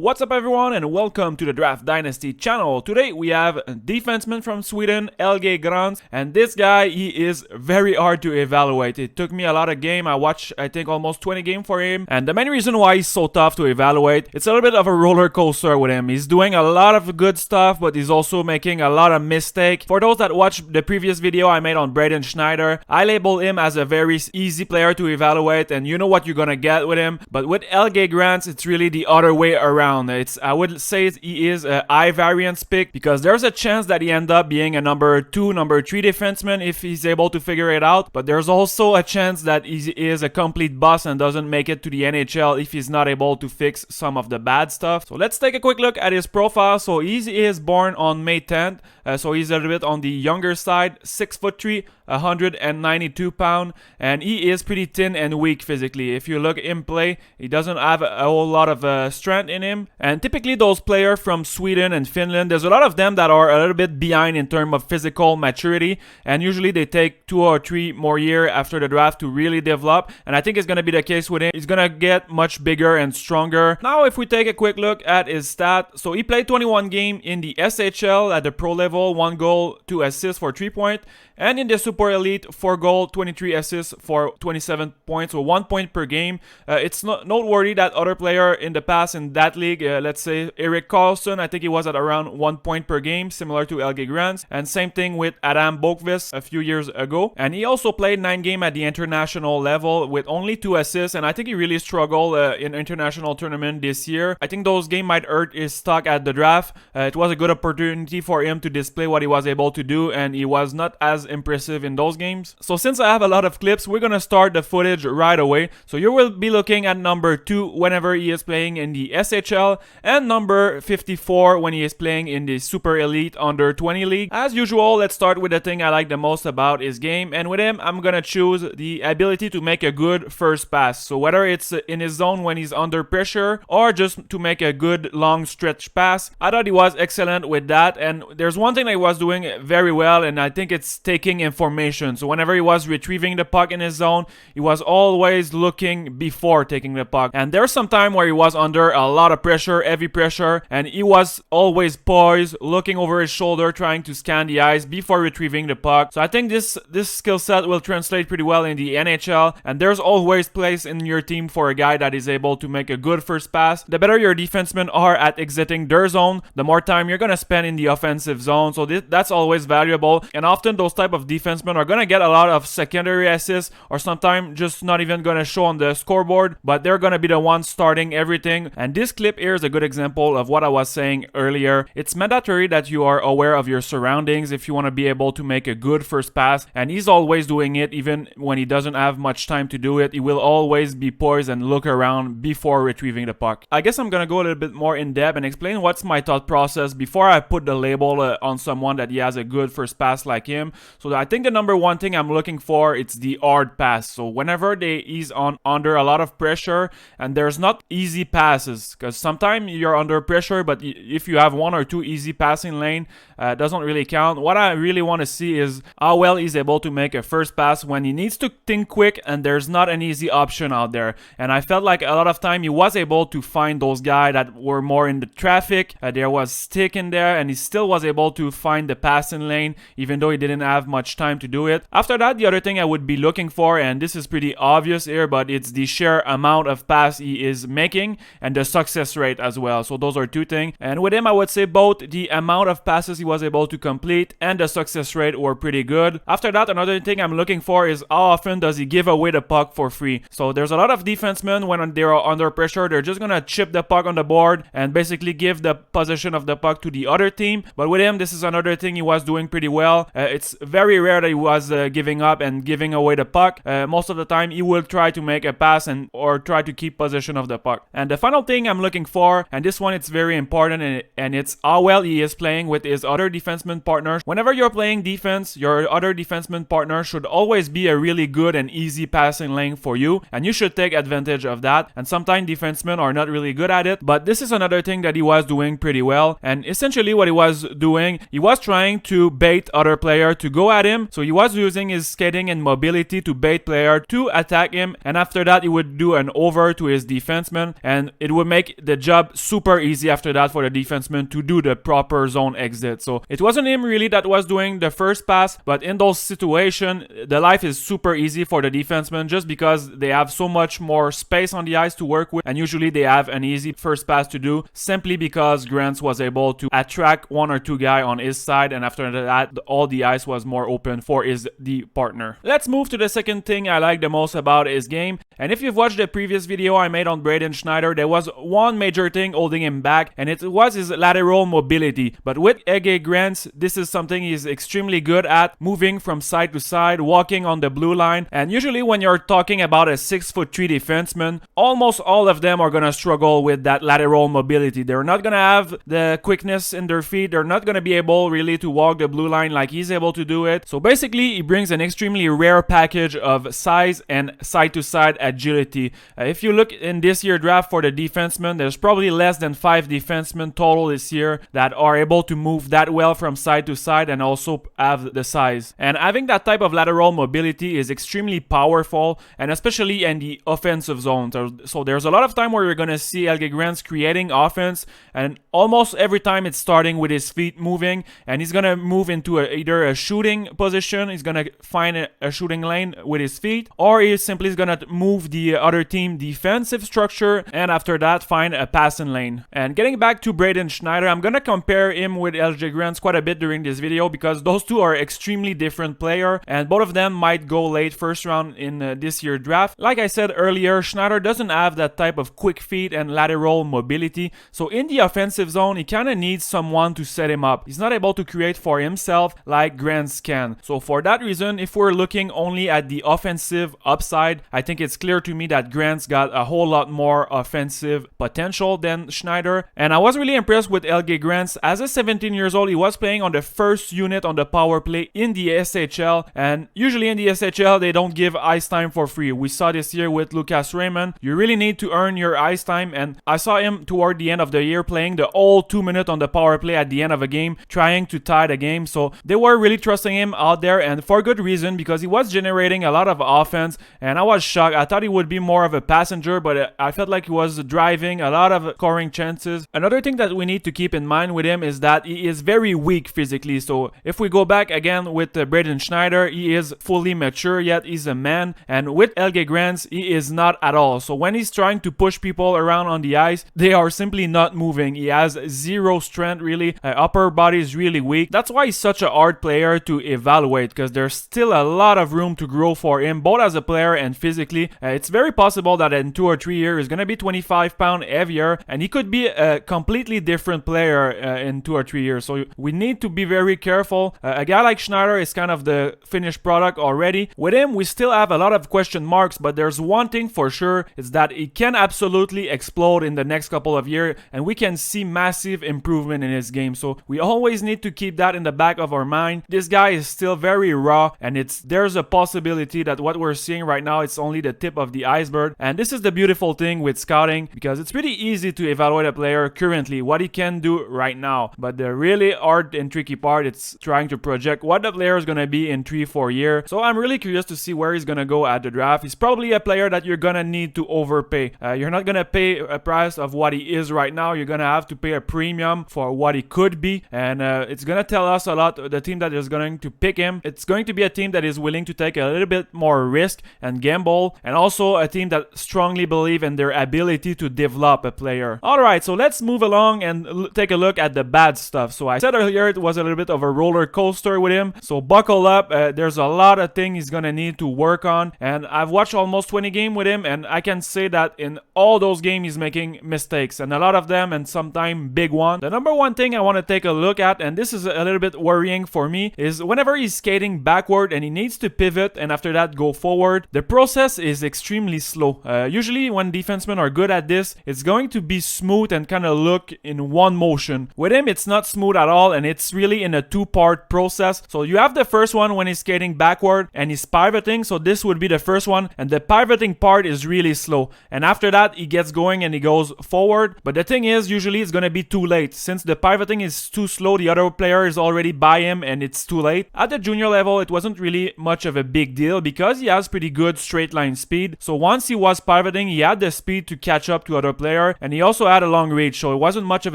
What's up everyone and welcome to the Draft Dynasty channel. Today we have a defenseman from Sweden, Helge Grans, and this guy, he is very hard to evaluate. It took me a lot of game. I watched I think almost 20 games for him, and the main reason why he's so tough to evaluate, it's a little bit of a roller coaster with him. He's doing a lot of good stuff, but he's also making a lot of mistakes. For those that watched the previous video I made on Braden Schneider, I label him as a very easy player to evaluate, and you know what you're gonna get with him. But with Helge Grans, it's really the other way around. I would say he is a high variance pick because there's a chance that he end up being a number 2, number 3 defenseman if he's able to figure it out. But there's also a chance that he is a complete bust and doesn't make it to the NHL if he's not able to fix some of the bad stuff. So let's take a quick look at his profile. So he is born on May 10th. So he's a little bit on the younger side, 6'3", 192 pounds, and he is pretty thin and weak physically. If you look him play, he doesn't have a whole lot of strength in him. And typically those players from Sweden and Finland, there's a lot of them that are a little bit behind in terms of physical maturity, and usually they take 2 or 3 more years after the draft to really develop, and I think it's going to be the case with him. He's going to get much bigger and stronger. Now if we take a quick look at his stat, so he played 21 games in the SHL at the pro level, 1 goal, 2 assists for 3 points, and in the Super Elite, 4 goals, 23 assists for 27 points, so 1 point per game. It's not noteworthy that other player in the past in that league, let's say Erik Karlsson, I think he was at around 1 point per game, similar to Helge Grans, and same thing with Adam Bokvist a few years ago. And he also played 9 games at the international level with only 2 assists, and I think he really struggled in international tournament this year. I think those games might hurt his stock at the draft. It was a good opportunity for him to display what he was able to do, and he was not as impressive in those games. So since I have a lot of clips, we're gonna start the footage right away. So you will be looking at number 2 whenever he is playing in the SHL, and number 54 when he is playing in the Super Elite Under 20 League. As usual, let's start with the thing I like the most about his game, and with him, I'm gonna choose the ability to make a good first pass. So whether it's in his zone when he's under pressure, or just to make a good long stretch pass, I thought he was excellent with that. And there's one thing that he was doing very well, and I think it's taking information. So whenever he was retrieving the puck in his zone, he was always looking before taking the puck. And there's some time where he was under a lot of pressure, heavy pressure, and he was always poised, looking over his shoulder, trying to scan the ice before retrieving the puck. So I think this skill set will translate pretty well in the NHL, and there's always place in your team for a guy that is able to make a good first pass. The better your defensemen are at exiting their zone, the more time you're gonna spend in the offensive zone. So that's always valuable, and often those type of defensemen are gonna get a lot of secondary assists, or sometimes just not even gonna show on the scoreboard, but they're gonna be the ones starting everything. And this clip here is a good example of what I was saying earlier. It's mandatory that you are aware of your surroundings if you want to be able to make a good first pass, and he's always doing it even when he doesn't have much time to do it. He will always be poised and look around before retrieving the puck. I guess I'm gonna go a little bit more in depth and explain what's my thought process before I put the label on someone that he has a good first pass like him. So I think the number one thing I'm looking for, it's the hard pass. So whenever he's under a lot of pressure, and there's not easy passes, because sometimes you're under pressure, but if you have 1 or 2 easy passing lane, doesn't really count. What I really want to see is how well he's able to make a first pass when he needs to think quick and there's not an easy option out there. And I felt like a lot of time he was able to find those guys that were more in the traffic. There was stick in there, and he still was able to find the passing lane even though he didn't have much time to do it. After that, the other thing I would be looking for, and this is pretty obvious here, but it's the sheer amount of pass he is making and the success rate as well. So those are 2 things. And with him, I would say both the amount of passes he was able to complete and the success rate were pretty good. After that, another thing I'm looking for is how often does he give away the puck for free. So there's a lot of defensemen when they're under pressure, they're just gonna chip the puck on the board and basically give the possession of the puck to the other team. But with him, this is another thing he was doing pretty well. It's very rare that he was giving up and giving away the puck. Most of the time, he will try to make a pass or try to keep possession of the puck. And the final thing I'm looking for, and this one it's very important, and it's how well he is playing with his other defenseman partners. Whenever you're playing defense, your other defenseman partner should always be a really good and easy passing lane for you, and you should take advantage of that. And sometimes defensemen are not really good at it, but this is another thing that he was doing pretty well. And essentially what he was doing, he was trying to bait other player to go at him. So he was using his skating and mobility to bait player to attack him, and after that he would do an over to his defenseman, and it would make the job super easy after that for the defenseman to do the proper zone exit. So it wasn't him really that was doing the first pass, but in those situations, the life is super easy for the defenseman just because they have so much more space on the ice to work with, and usually they have an easy first pass to do simply because Grants was able to attract one or two guys on his side, and after that, all the ice was more open for his D partner. Let's move to the second thing I like the most about his game, and if you've watched the previous video I made on Braden Schneider, there was one major thing holding him back, and it was his lateral mobility. But with Helge Grans, this is something he's extremely good at, moving from side to side, walking on the blue line, and usually when you're talking about a 6'3" defenseman, almost all of them are gonna struggle with that lateral mobility. They're not gonna have the quickness in their feet, they're not gonna be able really to walk the blue line like he's able to do it. So basically, he brings an extremely rare package of size and side-to-side agility. If you look in this year draft for the defensemen, there's probably less than 5 defensemen total this year that are able to move that well from side to side and also have the size. And having that type of lateral mobility is extremely powerful, and especially in the offensive zone. So there's a lot of time where you're gonna see Helge Grans creating offense, and almost every time it's starting with his feet moving, and he's gonna move into either a shooting position, he's gonna find a shooting lane with his feet, or he simply is gonna move the other team defensive structure, and after that find a passing lane. And getting back to Braden Schneider, I'm gonna compare him with Helge Grans quite a bit during this video because those two are extremely different players, and both of them might go late first round in this year draft. Like I said earlier, Schneider doesn't have that type of quick feet and lateral mobility, so in the offensive zone he kind of needs someone to set him up. He's not able to create for himself like Grants can. So for that reason, if we're looking only at the offensive upside, I think it's clear to me that Grants got a whole lot more offensive potential than Schneider. And I was really impressed with Helge Grans. As a 17 years old, he was playing on the first unit on the power play in the SHL, and usually in the SHL they don't give ice time for free. We saw this year with Lucas Raymond. You really need to earn your ice time, and I saw him toward the end of the year playing the whole 2 minutes on the power play at the end of a game, trying to tie the game. So they were really trusting him out there, and for good reason, because he was generating a lot of offense, and I was shocked. I thought he would be more of a passenger, but I felt like he was driving a lot of scoring chances. Another thing that we need to keep in mind with him is that he is very weak physically. So if we go back again with Braden Schneider, he is fully mature, yet he's a man, and with Helge Grans, he is not at all. So when he's trying to push people around on the ice, they are simply not moving. He has zero strength really, upper body is really weak. That's why he's such a hard player to evaluate, because there's still a lot of room to grow for him, both as a player and physically. It's very possible that in 2 or 3 years he's gonna be 25 pounds heavier, and he could be a completely different player in 2 or 3 years. So we need to be very careful. A guy like Schneider is kind of the finished product already. With him, we still have a lot of question marks, but there's one thing for sure, is that he can absolutely explode in the next couple of years, and we can see massive improvement in his game. So we always need to keep that in the back of our mind. This guy is still very raw, and there's a possibility that what we're seeing right now, it's only the tip of the iceberg. And this is the beautiful thing with scouting, because it's pretty easy to evaluate a player currently, what he can do right now. But the really hard and tricky part, it's trying to project what the player is going to be in 3-4 years. So I'm really curious to see where he's going to go at the draft. He's probably a player that you're going to need to overpay. You're not going to pay a price of what he is right now. You're going to have to pay a premium for what he could be. And it's going to tell us a lot, the team that is going to pick him. It's going to be a team that is willing to take a little bit more risk and gamble, and also a team that strongly believe in their ability to develop a player. Alright, so let's move along and take a look at the bad stuff. So I said earlier it was a little bit of a roller coaster with him, so buckle up. There's a lot of things he's gonna need to work on, and I've watched almost 20 games with him, and I can say that in all those games he's making mistakes, and a lot of them, and sometimes big one. The number one thing I want to take a look at, and this is a little bit worrying for me, is whenever he's skating backward and he needs to pivot and after that go forward, the process is extremely slow. Usually when defensemen are good at this, it's going to be smooth and kind of look in one motion. With him, it's not smooth at all, and it's really in a two-part process. So you have the first one when he's skating backward and he's pivoting, so this would be the first one, and the pivoting part is really slow. And after that, he gets going and he goes forward. But the thing is, usually it's going to be too late. Since the pivoting is too slow, the other player is already by him and it's too late. At the junior level, it wasn't really much of a big deal because he has pretty good straight line speed. So once he was pivoting, he had the speed to catch up to other players, player, and he also had a long reach, so it wasn't much of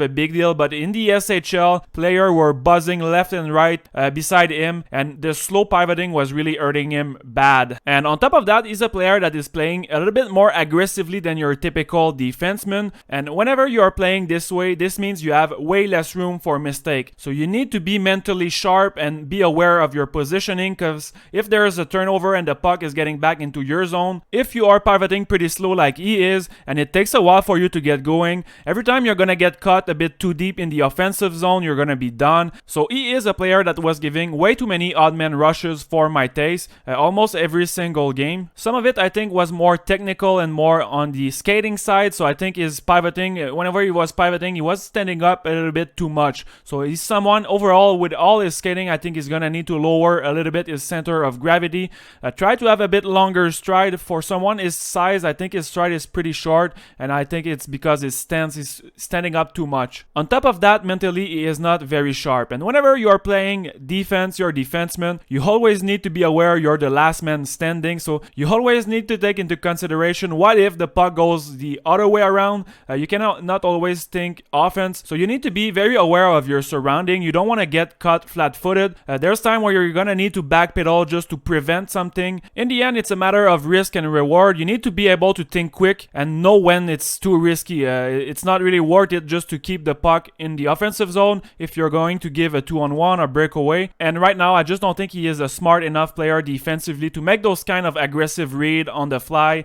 a big deal. But in the SHL, players were buzzing left and right beside him, and the slow pivoting was really hurting him bad. And on top of that, he's a player that is playing a little bit more aggressively than your typical defenseman, and whenever you are playing this way, this means you have way less room for mistake. So you need to be mentally sharp and be aware of your positioning, because if there is a turnover and the puck is getting back into your zone, if you are pivoting pretty slow like he is, and it takes a while for you to get going, every time you're gonna get caught a bit too deep in the offensive zone, you're gonna be done. So he is a player that was giving way too many odd man rushes for my taste, almost every single game. Some of it I think was more technical and more on the skating side, so I think his pivoting, whenever he was pivoting, he was standing up a little bit too much. So he's someone overall with all his skating, I think he's gonna need to lower a little bit his center of gravity. Try to have a bit longer stride. For someone his size, I think his stride is pretty short, and I think it's because his stance is standing up too much. On top of that, mentally he is not very sharp, and whenever you are playing defense, you're a defenseman, you always need to be aware you're the last man standing, so you always need to take into consideration what if the puck goes the other way around. You cannot not always think offense, so you need to be very aware of your surrounding. You don't want to get caught flat-footed. There's time where you're gonna need to backpedal just to prevent something. In the end, it's a matter of risk and reward. You need to be able to think quick and know when it's too risky. It's not really worth it just to keep the puck in the offensive zone if you're going to give a 2-on-1 or breakaway. And right now, I just don't think he is a smart enough player defensively to make those kind of aggressive read on the fly.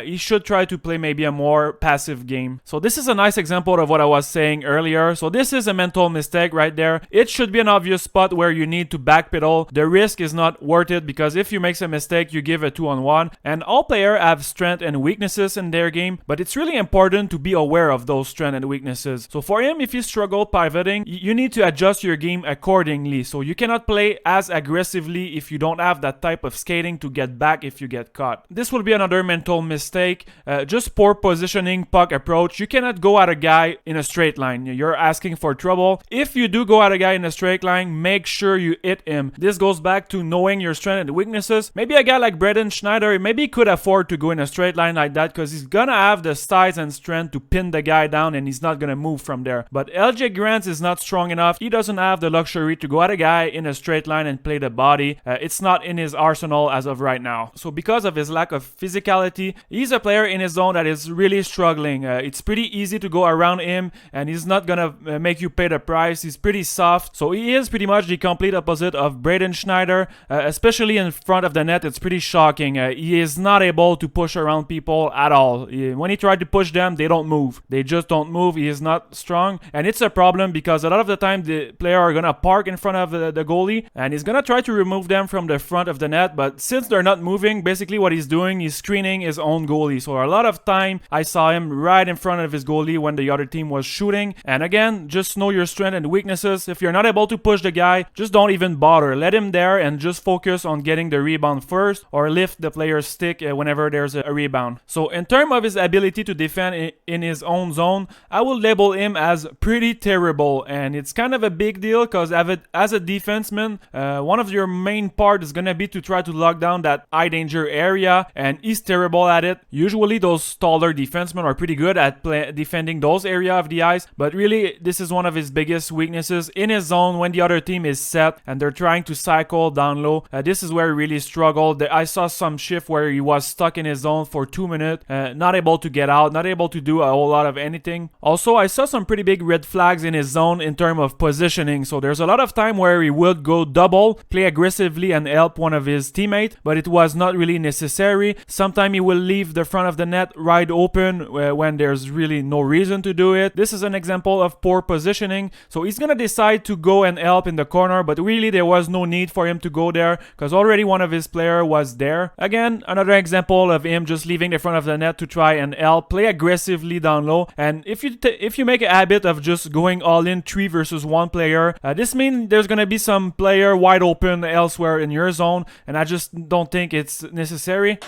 He should try to play maybe a more passive game. So this is a nice example of what I was saying earlier. So this is a mental mistake right there. It should be an obvious spot where you need to backpedal. The risk is not worth it, because if you make a mistake, you give a 2-on-1. And all players have strengths and weaknesses in their game, but it's really important to be aware of those strengths and weaknesses. So for him, if he struggled pivoting, you need to adjust your game accordingly. So you cannot play as aggressively if you don't have that type of skating to get back if you get caught. This will be another mental mistake. Just poor positioning, puck approach. You cannot go at a guy in a straight line. You're asking for trouble. If you do go at a guy in a straight line, make sure you hit him. This goes back to knowing your strengths and weaknesses. Maybe a guy like Braden Schneider, maybe he could afford to go in a straight line like that, because he's gonna have the size and strength to pin the guy down, and he's not gonna move from there. But Helge Grans is not strong enough. He doesn't have the luxury to go at a guy in a straight line and play the body. It's not in his arsenal as of right now. So because of his lack of physicality, he's a player in his zone that is really struggling. It's pretty easy to go around him, and he's not gonna make you pay the price. He's pretty soft, so he is pretty much the complete opposite of Braden Schneider, especially in front of the net. It's pretty shocking. He is not able to push around people at all. When he tried to push them, they don't move. They just don't move. He is not strong, and it's a problem because a lot of the time the player are gonna park in front of the goalie, and he's gonna try to remove them from the front of the net, but since they're not moving, basically what he's doing is screening his own goalie. So a lot of time I saw him right in front of his goalie when the other team was shooting. And again, just know your strengths and weaknesses. If you're not able to push the guy, just don't even bother. Let him there and just focus on getting the rebound first, or lift the player's stick whenever there's a rebound. So in terms of his ability to defend in his own zone, I will label him as pretty terrible, and it's kind of a big deal because as a defenseman, one of your main part is gonna be to try to lock down that high danger area, and he's terrible at it. Usually those taller defensemen are pretty good at defending those area of the ice, but really this is one of his biggest weaknesses in his zone when the other team is set and they're trying to cycle down low. This is where he really struggled. I saw some shift where he was stuck in his zone for 2 minutes, not able to get out, not able to do a whole lot of anything. Also, I saw some pretty big red flags in his zone in terms of positioning. So there's a lot of time where he would go double, play aggressively and help one of his teammates, but it was not really necessary. Sometimes he will leave the front of the net wide open when there's really no reason to do it. This is an example of poor positioning. So he's gonna decide to go and help in the corner, but really there was no need for him to go there because already one of his players was there. Again, another example of him just leaving the front of the net to try and help, play aggressively down low. And if you make a habit of just going all in 3 versus 1 player, this means there's gonna be some player wide open elsewhere in your zone, and I just don't think it's necessary.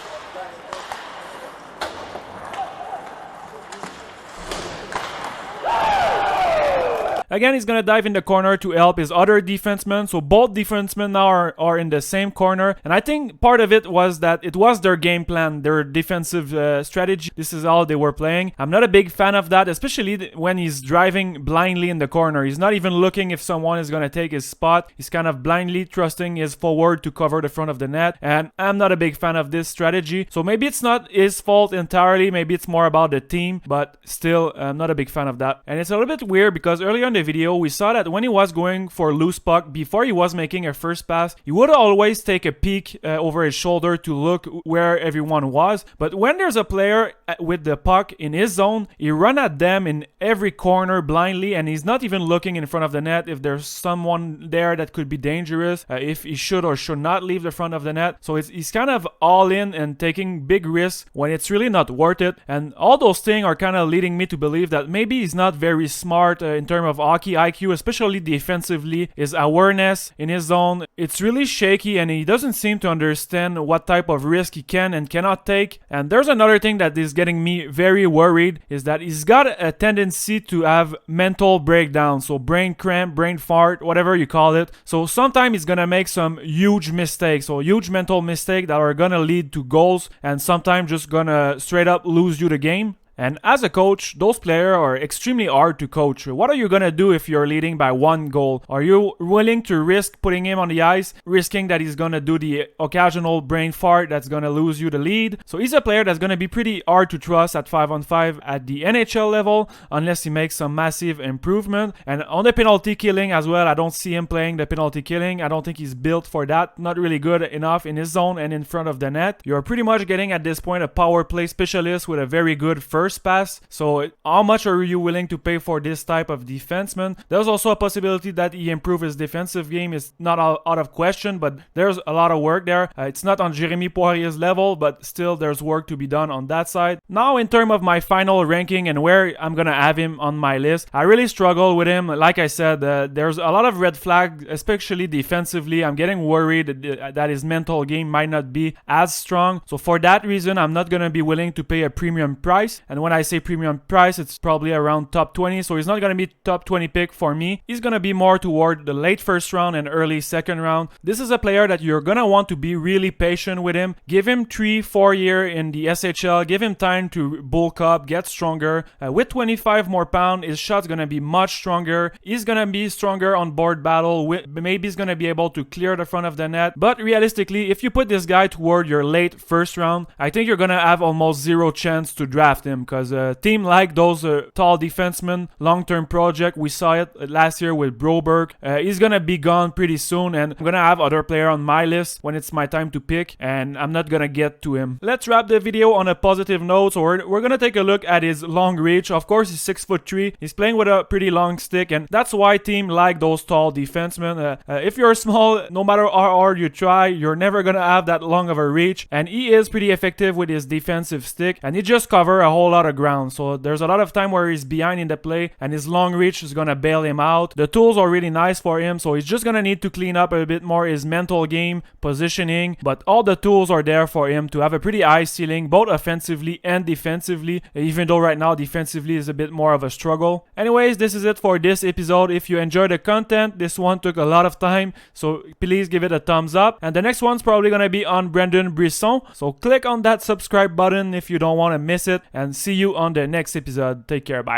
again, he's gonna dive in the corner to help his other defensemen. So both defensemen now are in the same corner. And I think part of it was that it was their game plan, their defensive strategy. This is all they were playing. I'm not a big fan of that, especially when he's driving blindly in the corner. He's not even looking if someone is gonna take his spot. He's kind of blindly trusting his forward to cover the front of the net. And I'm not a big fan of this strategy. So maybe it's not his fault entirely. Maybe it's more about the team. But still, I'm not a big fan of that. And it's a little bit weird because earlier in the video, we saw that when he was going for loose puck, before he was making a first pass, he would always take a peek over his shoulder to look where everyone was. But when there's a player with the puck in his zone, he run at them in every corner blindly, and he's not even looking in front of the net if there's someone there that could be dangerous, if he should or should not leave the front of the net. So he's kind of all in and taking big risks when it's really not worth it. And all those things are kind of leading me to believe that maybe he's not very smart in terms of hockey IQ, especially defensively. His awareness in his zone, it's really shaky, and he doesn't seem to understand what type of risk he can and cannot take. And there's another thing that is getting me very worried, is that he's got a tendency to have mental breakdown. So brain cramp, brain fart, whatever you call it. So sometimes he's gonna make some huge mistakes, or huge mental mistakes that are gonna lead to goals, and sometimes just gonna straight up lose you the game. And as a coach, those players are extremely hard to coach. What are you going to do if you're leading by one goal? Are you willing to risk putting him on the ice, risking that he's going to do the occasional brain fart that's going to lose you the lead? So he's a player that's going to be pretty hard to trust at 5-on-5 at the NHL level, unless he makes some massive improvement. And on the penalty killing as well, I don't see him playing the penalty killing. I don't think he's built for that. Not really good enough in his zone and in front of the net. You're pretty much getting at this point a power play specialist with a very good first pass. So how much are you willing to pay for this type of defenseman? There's also a possibility that he improve his defensive game. Is not out of question, but there's a lot of work there. It's not on Jeremy Poirier's level, but still there's work to be done on that side. Now, in terms of my final ranking and where I'm gonna have him on my list, I really struggle with him. Like I said, there's a lot of red flags, especially defensively. I'm getting worried that his mental game might not be as strong. So for that reason, I'm not gonna be willing to pay a premium price. And when I say premium price, it's probably around top 20. So he's not going to be top 20 pick for me. He's going to be more toward the late first round and early second round. This is a player that you're going to want to be really patient with him. Give him 3-4 years in the SHL. Give him time to bulk up, get stronger. With 25 more pounds, his shot's going to be much stronger. He's going to be stronger on board battle. Maybe he's going to be able to clear the front of the net. But realistically, if you put this guy toward your late first round, I think you're going to have almost zero chance to draft him, because a team like those tall defensemen, long-term project, we saw it last year with Broberg, he's gonna be gone pretty soon, and I'm gonna have other player on my list when it's my time to pick, and I'm not gonna get to him. Let's wrap the video on a positive note. So we're gonna take a look at his long reach. Of course, he's 6'3". He's playing with a pretty long stick, and that's why team like those tall defensemen. If you're small, no matter how hard you try, you're never gonna have that long of a reach, and he is pretty effective with his defensive stick, and he just cover a whole lot of ground. So there's a lot of time where he's behind in the play, and his long reach is gonna bail him out. The tools are really nice for him, so he's just gonna need to clean up a bit more his mental game, positioning, but all the tools are there for him to have a pretty high ceiling, both offensively and defensively, even though right now defensively is a bit more of a struggle. Anyways, this is it for this episode. If you enjoyed the content, this one took a lot of time, so please give it a thumbs up, and the next one's probably gonna be on Brendan Brisson, so click on that subscribe button if you don't want to miss it, and see you on the next episode. Take care. Bye.